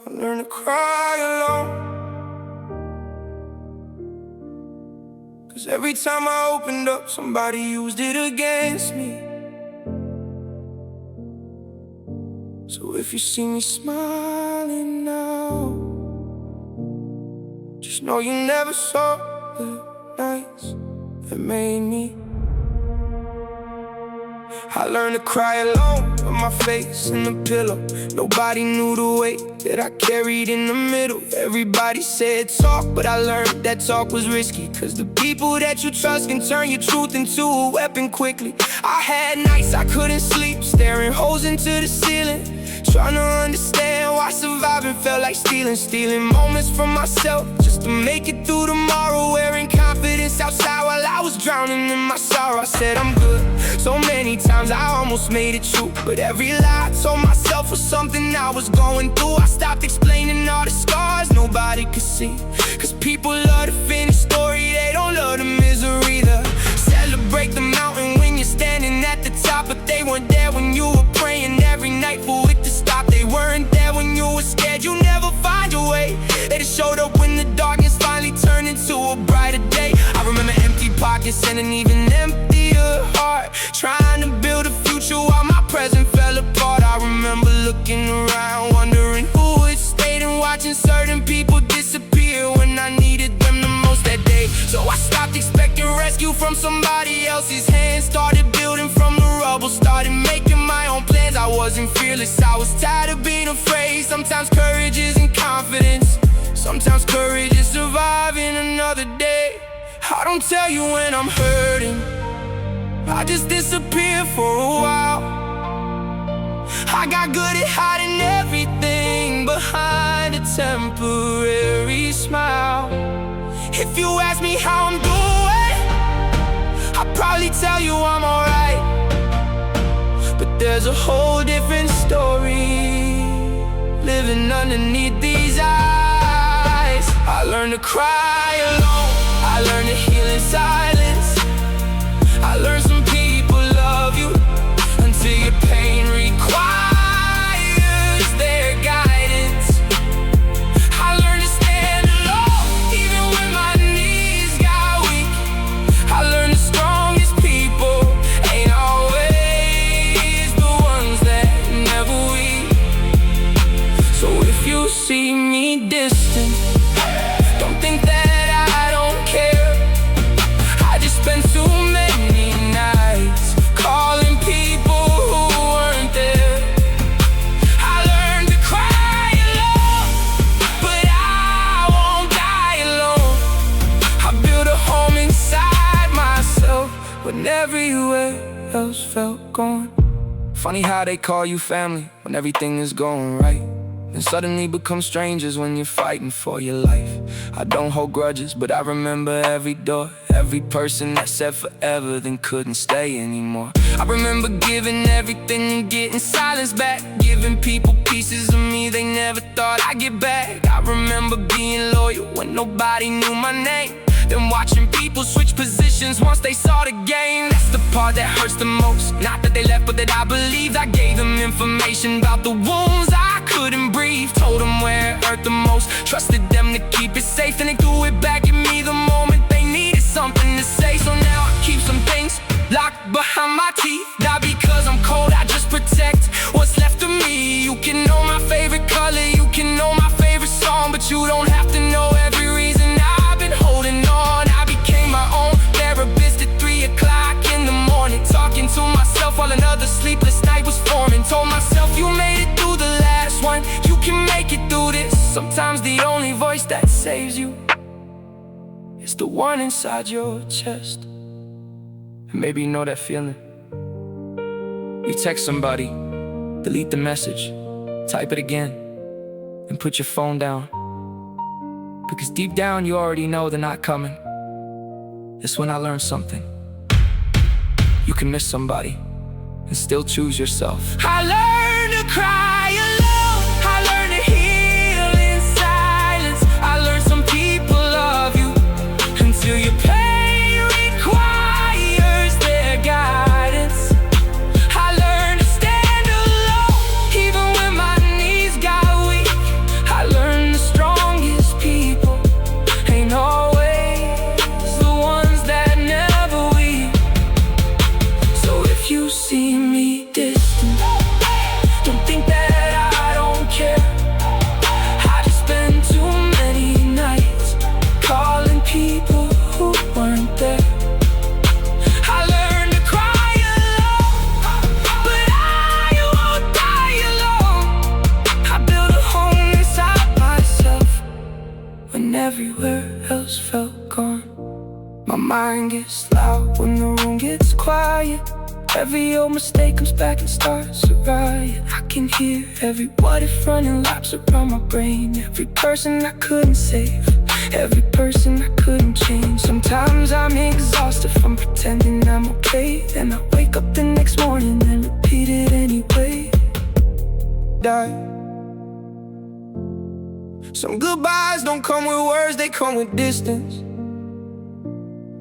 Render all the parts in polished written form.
I learned to cry alone. 'Cause every time I opened up, somebody used it against me. So if you see me smiling now, just know you never saw the nights that made me. I learned to cry alone, with my face in the pillow. Nobody knew the weight that I carried in the middle. Everybody said talk, but I learned that talk was risky. 'Cause the people that you trust can turn your truth into a weapon quickly. I had nights I couldn't sleep, staring holes into the ceiling, trying to understand why surviving felt like stealing moments from myself just to make it through tomorrow. Wearing confidence outside while I was drowning in my sorrow. I said I'm good so many times I almost made it true, but every lie I told myself was something I was going through. I stopped explaining all the scars nobody could see, 'cause people love the finished story, they don't love the misery. The celebrate the mountain when you're standing at the top, but they weren't there when you were praying every night for it to stop. They weren't there when you were scared you never find your way. They just showed up when the darkness finally turned into a brighter day. I remember empty pockets and an even emptier heart, trying to build a future while my present fell apart. I remember looking around, wondering who had stayed, and watching certain people disappear when I needed them the most that day. So I stopped expecting rescue from somebody else's hands, started building from the rubble, started making my own plans. I wasn't fearless, I was tired of being afraid. Sometimes courage isn't confidence, sometimes courage is surviving another day. I don't tell you when I'm hurting, I just disappear for a while. I got good at hiding everything behind a temporary smile. If you ask me how I'm doing, I'd probably tell you I'm alright, but there's a whole different story living underneath these eyes. I learned to cry alone, I learned to heal in silence. I learned some people love you until your pain requires their guidance. I learned to stand alone even when my knees got weak. I learned the strongest people ain't always the ones that never weep. So if you see me distant, don't think that I don't care. I just spent too many nights calling people who weren't there. I learned to cry alone, but I won't die alone. I built a home inside myself when everywhere else felt gone. Funny how they call you family when everything is going right, and suddenly become strangers when you're fighting for your life. I don't hold grudges, but I remember every door, every person that said forever then couldn't stay anymore. I remember giving everything and getting silence back, giving people pieces of me they never thought I'd get back. I remember being loyal when nobody knew my name, then watching people switch positions once they saw the game. That's the part that hurts the most, not that they left but that I believed. I gave them information about the wounds I couldn't breathe, told them where it hurt the most, trusted them to keep it safe, and they threw it back at me the moment they needed something to say. So now I keep some things locked behind my teeth, not because I'm cold, I just protect what's left of me. You can know my favorite color, you can know my favorite song, but you don't have to know every reason I've been holding on. I became my own therapist at 3 o'clock in the morning, talking to myself while another sleepless night was forming. Told myself you made it through the last one, you can make it through this. Sometimes the only voice that saves you is the one inside your chest. And maybe you know that feeling. You text somebody, delete the message, type it again, and put your phone down, because deep down you already know they're not coming. That's when I learned something. You can miss somebody and still choose yourself. I learned to cry alone, I learned to heal in silence. I learned some people love you until your pain requires their guidance. I learned to stand alone even when my knees got weak. I My mind gets loud when the room gets quiet. Every old mistake comes back and starts a riot. I can hear every what if running laps around my brain. Every person I couldn't save, every person I couldn't change. Sometimes I'm exhausted from pretending I'm okay. Then I wake up the next morning and repeat it anyway. Die. Some goodbyes don't come with words, they come with distance.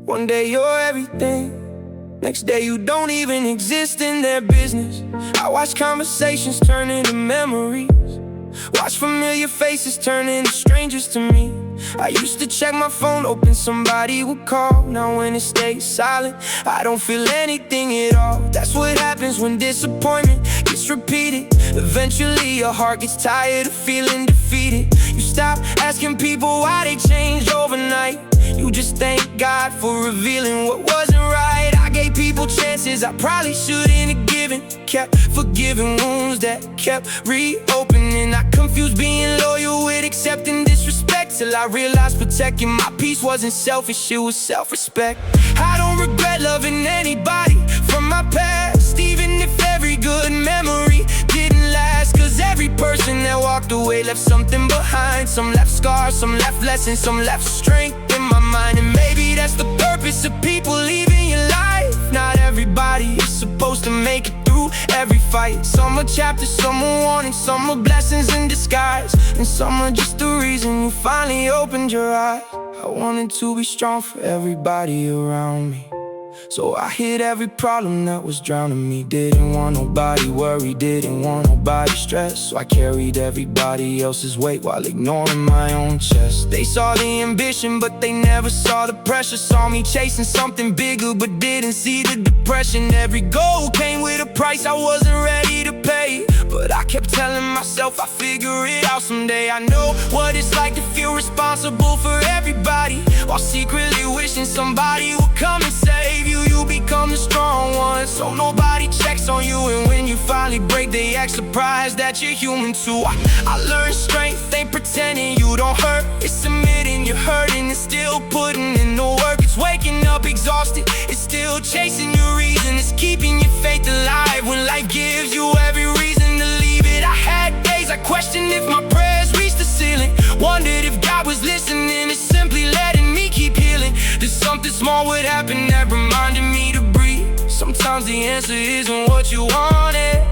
One day you're everything, next day you don't even exist in their business. I watch conversations turn into memories, watch familiar faces turn into strangers to me. I used to check my phone, hoping somebody would call. Now when it stays silent, I don't feel anything at all. That's what happens when disappointment gets repeated. Eventually your heart gets tired of feeling defeated. You stop asking people why they changed overnight. You just thank God for revealing what wasn't right. I gave people chances I probably shouldn't have given. Kept forgiving wounds that kept reopening. I confused being loyal with accepting disrespect, till I realized protecting my peace wasn't selfish, it was self-respect. I don't regret loving anybody from my past, even if every good memory didn't last. Cause every person that walked away left something behind. Some left scars, some left lessons, some left strength in my mind. And maybe that's the purpose of people leaving your life. Not everybody is supposed to make it through every fight. Some are chapters, some are warnings, some are blessings in disguise, and some are just the reason you finally opened your eyes. I wanted to be strong for everybody around me, so I hid every problem that was drowning me. Didn't want nobody worried, didn't want nobody stressed, so I carried everybody else's weight while ignoring my own chest. They saw the ambition, but they never saw the pressure. Saw me chasing something bigger, but didn't see the depression. Every goal came with a price I wasn't ready to pay, but I kept telling myself I'll figure it out someday. I know what it's like to feel responsible for everybody, while secretly wishing somebody would come and save you. You become the strong one, so nobody checks on you. And when you finally break, they act surprised that you're human too. I learned strength ain't pretending you don't hurt, it's admitting you're hurting and still putting in the work. It's waking up exhausted, it's still chasing your reason. It's keeping your faith alive when life gives you every reason to leave it. I had days I questioned if my prayers reached the ceiling, wondered if God was listening. It's simply letting me keep healing. There's something small would happen that reminded me to breathe. Sometimes the answer isn't what you wanted,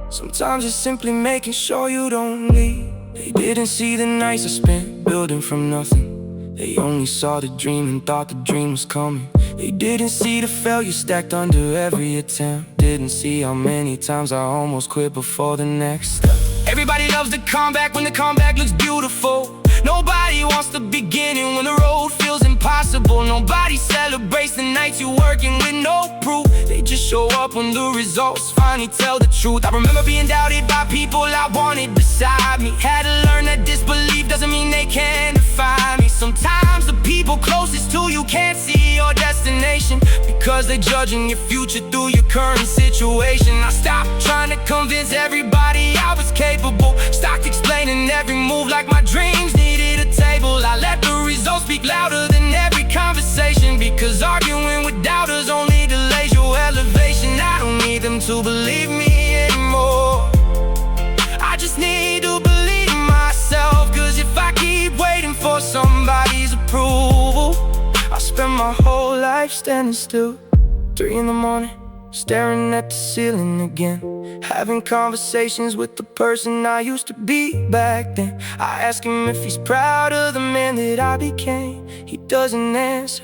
sometimes it's simply making sure you don't leave. They didn't see the nights I spent building from nothing, they only saw the dream and thought the dream was coming. They didn't see the failure stacked under every attempt, didn't see how many times I almost quit before the next step. Everybody loves the comeback when the comeback looks beautiful. Nobody wants the beginning when the road feels impossible. Nobody celebrates the nights you're working with no proof. They just show up when the results finally tell the truth. I remember being doubted by people I wanted beside me. Had to learn that disbelief doesn't mean they can define me. Sometimes the people closest to you can't see your destination, because they're judging your future through your current situation. I stopped trying to convince everybody I was capable, stopped explaining every move like my dreams needed a table. I let the results speak louder than every conversation, because arguing with doubters only delays your elevation. I don't need them to believe me anymore, I just need to believe in myself. Cause if I keep waiting for somebody's approval, I spend my whole life standing still. 3 in the morning, staring at the ceiling again, having conversations with the person I used to be back then. I ask him if he's proud of the man that I became. He doesn't answer,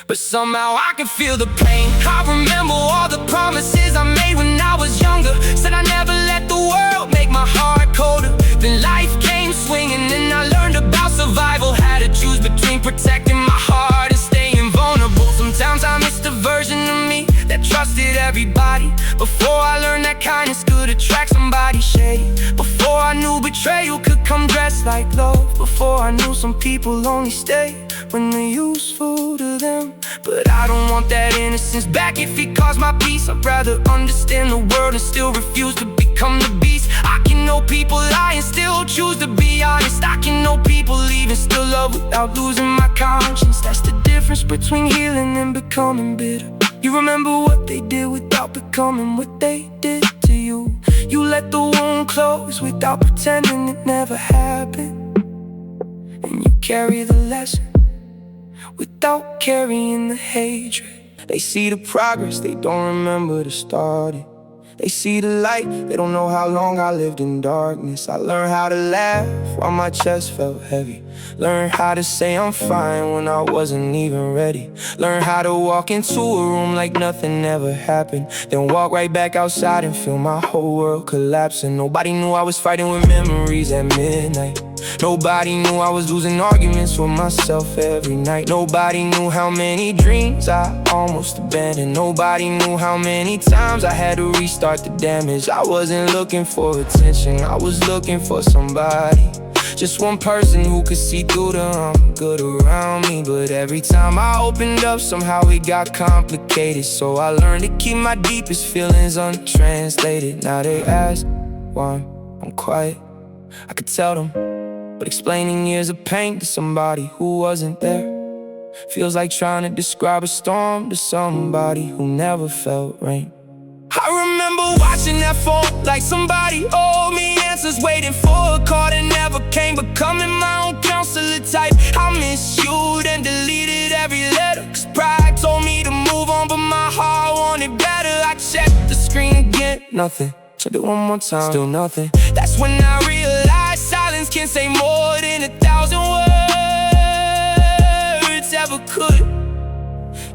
but somehow I can feel the pain. I remember all the promises I made when I was younger. Said I never let the world make my heart colder. Then life came swinging and I learned about survival. Had to choose between protecting my heart and staying vulnerable. Sometimes I miss the version of me that trusted everybody. Before I learned that kindness could attract somebody shady. Before I knew betrayal could come dressed like love. Before I knew some people only stay when they're useful to them. But I don't want that innocence back if it caused my peace. I'd rather understand the world and still refuse to become the beast. I can know people lie and still choose to be honest. I can know people leave and still love without losing my conscience. That's the difference between healing and becoming bitter. You remember what they did without becoming what they did to you. You let the wound close without pretending it never happened. And you carry the lesson without carrying the hatred. They see the progress, they don't remember the start. They see the light, they don't know how long I lived in darkness. I learned how to laugh while my chest felt heavy. Learned how to say I'm fine when I wasn't even ready. Learned how to walk into a room like nothing ever happened, then walk right back outside and feel my whole world collapsing. Nobody knew I was fighting with memories at midnight. Nobody knew I was losing arguments with myself every night. Nobody knew how many dreams I almost abandoned. Nobody knew how many times I had to restart the damage. I wasn't looking for attention, I was looking for somebody. Just one person who could see through the good around me. But every time I opened up, somehow it got complicated. So I learned to keep my deepest feelings untranslated. Now they ask why I'm quiet. I could tell them, but explaining years of pain to somebody who wasn't there feels like trying to describe a storm to somebody who never felt rain. I remember watching that phone like somebody owed me answers, waiting for a call that never came, becoming my own counselor type. I miss you, then deleted every letter, cause pride told me to move on, but my heart wanted better. I checked the screen again, nothing. Checked it one more time, still nothing. That's when I realized silence can say more than 1,000 words ever could.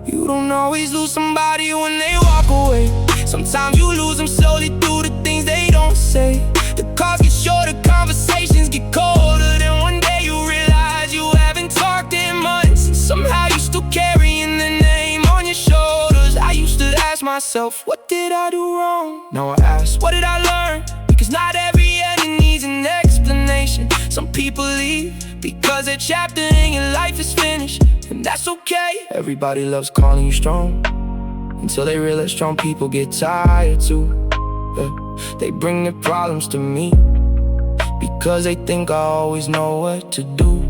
You don't always lose somebody when they walk away. Sometimes you lose them slowly through the things they don't say. The calls get shorter, conversations get colder. Then one day you realize you haven't talked in months, and somehow you still carrying the name on your shoulders. I used to ask myself, what did I do wrong? Now I ask, what did I learn? Because not every ending needs an explanation. Some people leave because their chapter in your life is finished, and that's okay. Everybody loves calling you strong until they realize strong people get tired too. They bring their problems to me because they think I always know what to do.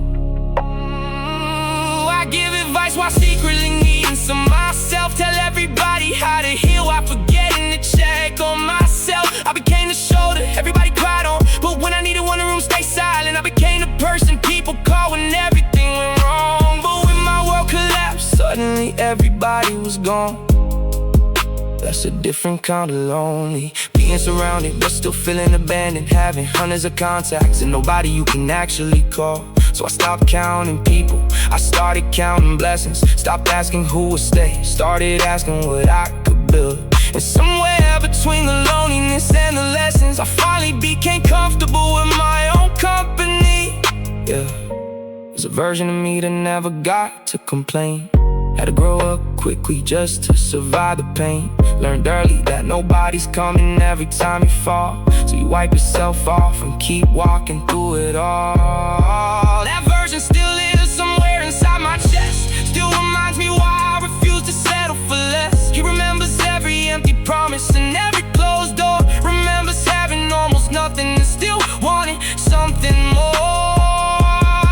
I give advice while secretly needing some myself. Tell everybody how to heal while forgetting to check on myself. I became the shoulder everybody cried on, but when I needed one, the room stayed silent. I became the person people call when everything went wrong. But when my world collapsed, suddenly everybody was gone. That's a different kind of lonely. Being surrounded but still feeling abandoned. Having hundreds of contacts and nobody you can actually call. So I stopped counting people, I started counting blessings. Stopped asking who would stay, started asking what I could build. And somewhere between the loneliness and the lessons, I finally became comfortable with my own company. Yeah, there's a version of me that never got to complain. Had to grow up quickly just to survive the pain. Learned early that nobody's coming every time you fall, so you wipe yourself off and keep walking through it all. That version still lives somewhere inside my chest, still reminds me why I refuse to settle for less. He remembers every empty promise and every closed door. Remembers having almost nothing and still wanting something more.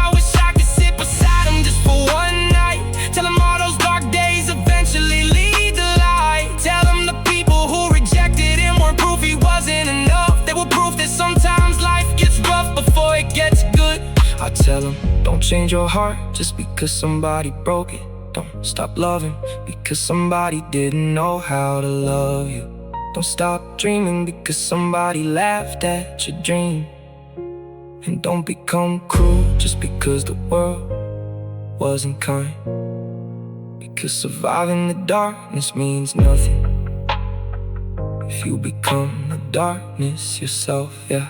I wish I could sit beside him just for one night, tell him all those dark days eventually lead to light. Tell him the people who rejected him weren't proof he wasn't enough. They were proof that sometimes life gets rough before it gets good. I tell him, don't change your heart just because somebody broke it. Don't stop loving because somebody didn't know how to love you. Don't stop dreaming because somebody laughed at your dream. And don't become cruel just because the world wasn't kind, because surviving the darkness means nothing if you become the darkness yourself, yeah.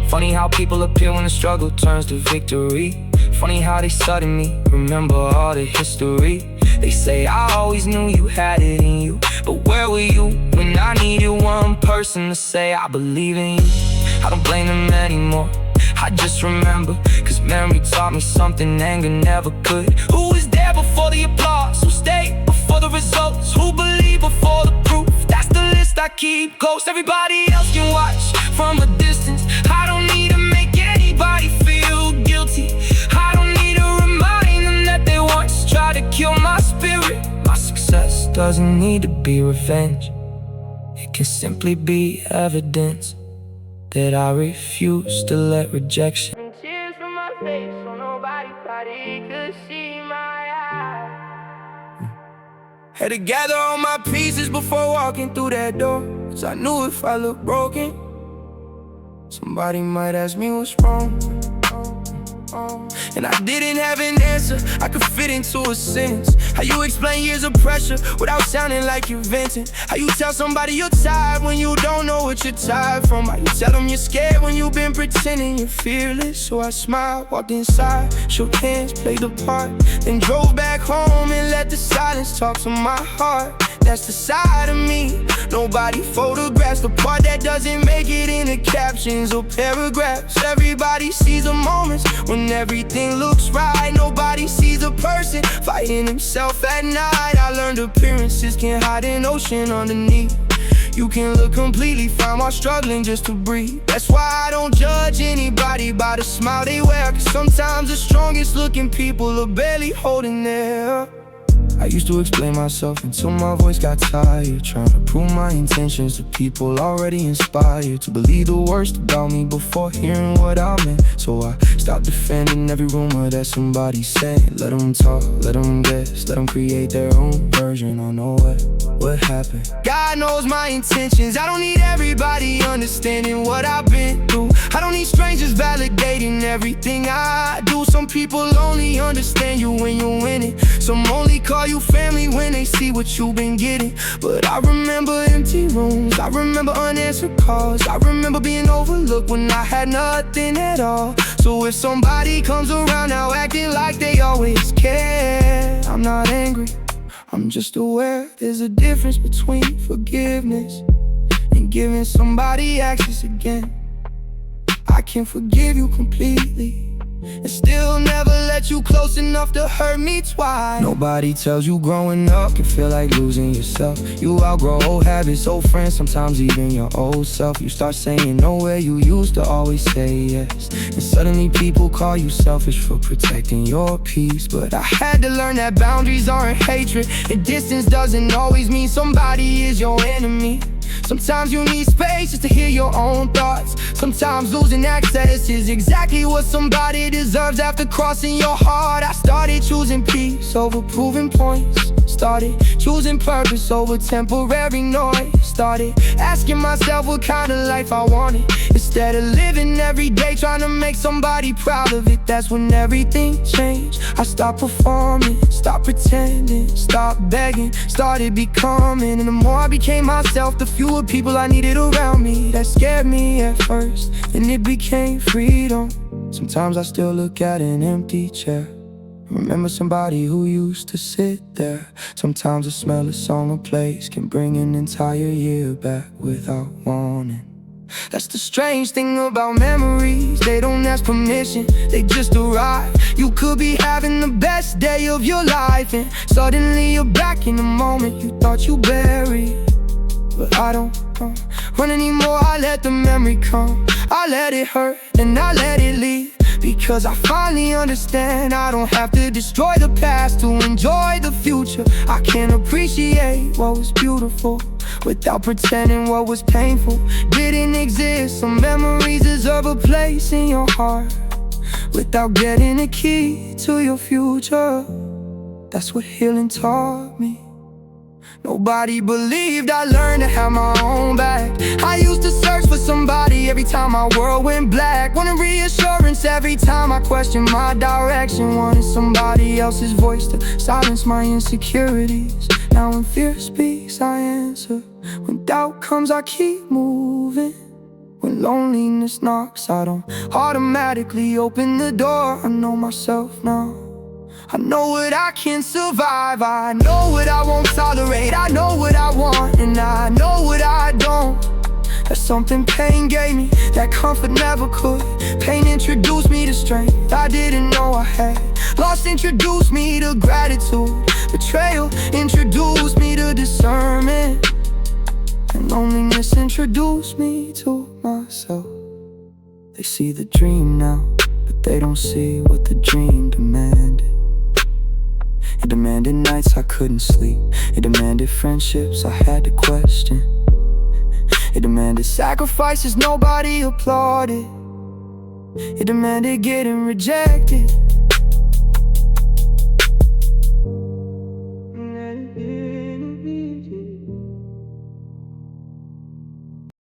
Funny how people appear when the struggle turns to victory. Funny how they suddenly remember all the history. They say I always knew you had it in you, but where were you when I needed one person to say I believe in you? I don't blame them anymore, I just remember, cause memory taught me something anger never could. Who was there before the applause? Who stayed before the results? Who believed before the proof? That's the list I keep close. Everybody else can watch from a distance, I don't need to make anybody feel doesn't need to be revenge. It can simply be evidence that I refuse to let rejection. Tears from my face so nobody could see my eyes. Had to gather all my pieces before walking through that door, 'cause I knew if I looked broken, somebody might ask me what's wrong. And I didn't have an answer I could fit into a sentence. How you explain years of pressure without sounding like you're venting? How you tell somebody you're tired when you don't know what you're tired from? How you tell them you're scared when you've been pretending you're fearless? So I smiled, walked inside, shook hands, played the part, then drove back home and let the silence talk to my heart. That's the side of me nobody photographs, the part that doesn't make it into captions or paragraphs. Everybody sees the moments when everything looks right. Nobody sees a person fighting himself at night. I learned appearances can hide an ocean underneath. You can look completely fine while struggling just to breathe. That's why I don't judge anybody by the smile they wear, 'cause sometimes the strongest looking people are barely holding their. I used to explain myself until my voice got tired, trying to prove my intentions to people already inspired to believe the worst about me before hearing what I meant. So I stopped defending every rumor that somebody said. Let them talk, let them guess, let them create their own version. I know what happened. God knows my intentions. I don't need everybody understanding what I've been through. I don't need strangers validating everything I do. Some people only understand you when you're winning. Some only call you family when they see what you've been getting. But I remember empty rooms, I remember unanswered calls, I remember being overlooked when I had nothing at all. So if somebody comes around now acting like they always care, I'm not angry, I'm just aware there's a difference between forgiveness and giving somebody access again. I can forgive you completely and still never let you close enough to hurt me twice. Nobody tells you growing up can feel like losing yourself. You outgrow old habits, old friends, sometimes even your old self. You start saying no where you used to always say yes, and suddenly people call you selfish for protecting your peace. But I had to learn that boundaries aren't hatred, and distance doesn't always mean somebody is your enemy. Sometimes you need space just to hear your own thoughts. Sometimes losing access is exactly what somebody deserves. After crossing your heart, I started choosing peace over proving points. Started choosing purpose over temporary noise. Started asking myself what kind of life I wanted, instead of living every day trying to make somebody proud of it. That's when everything changed. I stopped performing, stopped pretending, stopped begging, started becoming. And the more I became myself, the fewer people I needed around me. That scared me at first, and it became freedom. Sometimes I still look at an empty chair, remember somebody who used to sit there. Sometimes the smell of song or place can bring an entire year back without warning. That's the strange thing about memories, they don't ask permission, they just arrive. You could be having the best day of your life, and suddenly you're back in the moment you thought you buried. But I don't run anymore, I let the memory come. I let it hurt and I let it leave, because I finally understand I don't have to destroy the past to enjoy the future. I can appreciate what was beautiful without pretending what was painful didn't exist. Some memories deserve a place in your heart without getting a key to your future. That's what healing taught me. Nobody believed I learned to have my own back. I used to search for somebody every time my world went black. Wanted reassurance every time I questioned my direction. Wanted somebody else's voice to silence my insecurities. Now when fear speaks, I answer. When doubt comes, I keep moving. When loneliness knocks, I don't automatically open the door. I know myself now, I know what I can survive, I know what I won't tolerate, I know what I want, and I know what I don't. That's something pain gave me that comfort never could. Pain introduced me to strength I didn't know I had. Loss introduced me to gratitude. Betrayal introduced me to discernment. And loneliness introduced me to myself. They see the dream now, but they don't see what the dream demanded. It demanded nights I couldn't sleep. It demanded friendships I had to question. It demanded sacrifices nobody applauded. It demanded getting rejected.